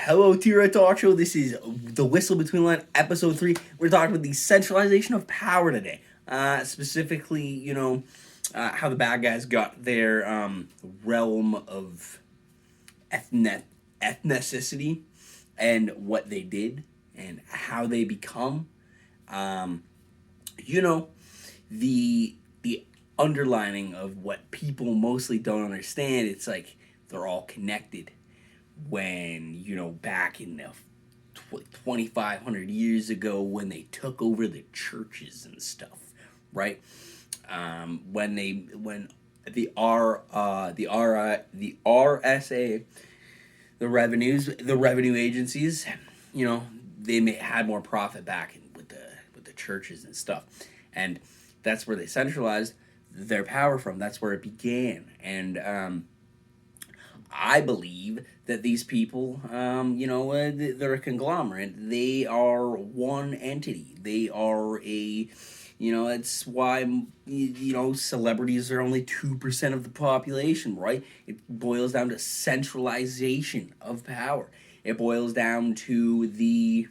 Hello, Tira Talk Show. This is the Whistle Between Line, episode 3. We're talking about the centralization of power today. Specifically, how the bad guys got their realm of ethnicity and what they did and how they become. Um, you know, the underlining of what people mostly don't understand. It's like they're all connected. When back in the 2,500 years ago, when they took over the churches and stuff, right? When the RSA, the revenue agencies, had more profit back with the churches and stuff, and that's where they centralized their power from. That's where it began, and I believe that these people, they're a conglomerate. They are one entity. They are that's why, celebrities are only 2% of the population, right? It boils down to centralization of power. It boils down to the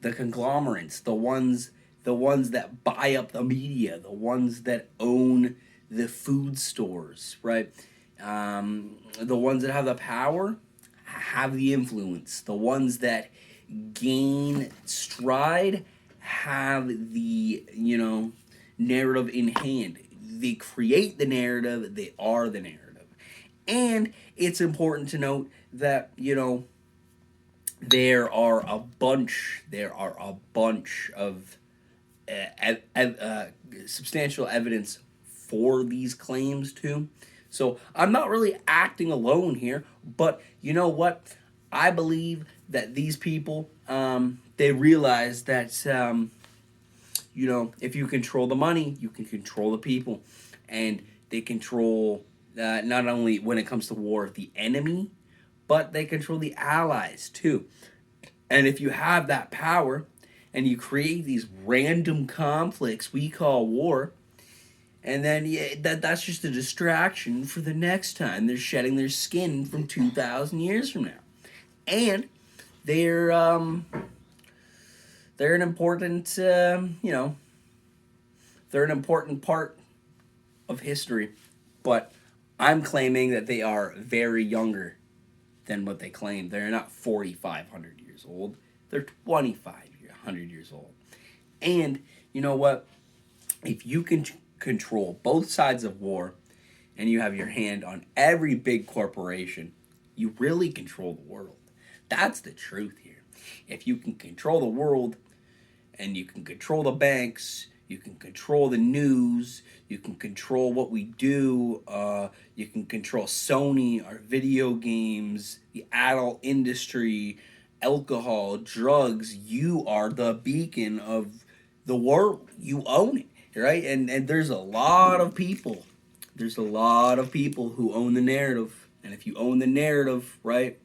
conglomerates, the ones that buy up the media, the ones that own the food stores, right? The ones that have the power have the influence. The ones that gain stride have the, narrative in hand. They create the narrative, they are the narrative. And it's important to note that, there are a bunch of substantial evidence for these claims too. So I'm not really acting alone here, but you know what? I believe that these people, they realize that, if you control the money, you can control the people. And they control, not only when it comes to war, the enemy, but they control the allies too. And if you have that power and you create these random conflicts we call war, and then that's just a distraction for the next time they're shedding their skin from 2,000 years from now. And they're an important, they're an important part of history. But I'm claiming that they are very younger than what they claim. They're not 4,500 years old. They're 2,500 years old. And you know what? If you can control both sides of war and you have your hand on every big corporation, you really control the world. That's the truth here. If you can control the world and you can control the banks, you can control the news, you can control what we do, you can control Sony, our video games, the adult industry, alcohol, drugs. You are the beacon of the world. You own it. Right? And there's a lot of people. There's a lot of people who own the narrative. And if you own the narrative, right?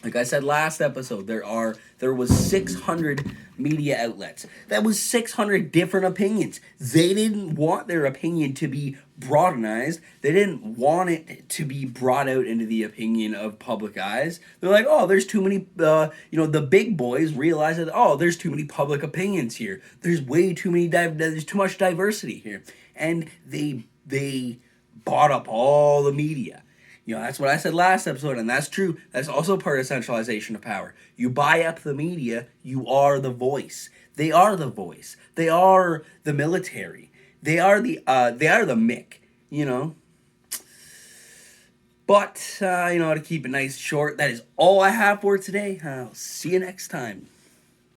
Like I said last episode, there was 600 media outlets. That was 600 different opinions. They didn't want their opinion to be broadenized. They didn't want it to be brought out into the opinion of public eyes. They're like, oh, there's too many, the big boys realize that, oh, there's too many public opinions here. There's way too many, there's too much diversity here. And they bought up all the media. That's what I said last episode, and that's true. That's also part of centralization of power. You buy up the media, you are the voice. They are the voice. They are the military. They are the Mick, But, to keep it nice and short, that is all I have for today. I'll see you next time.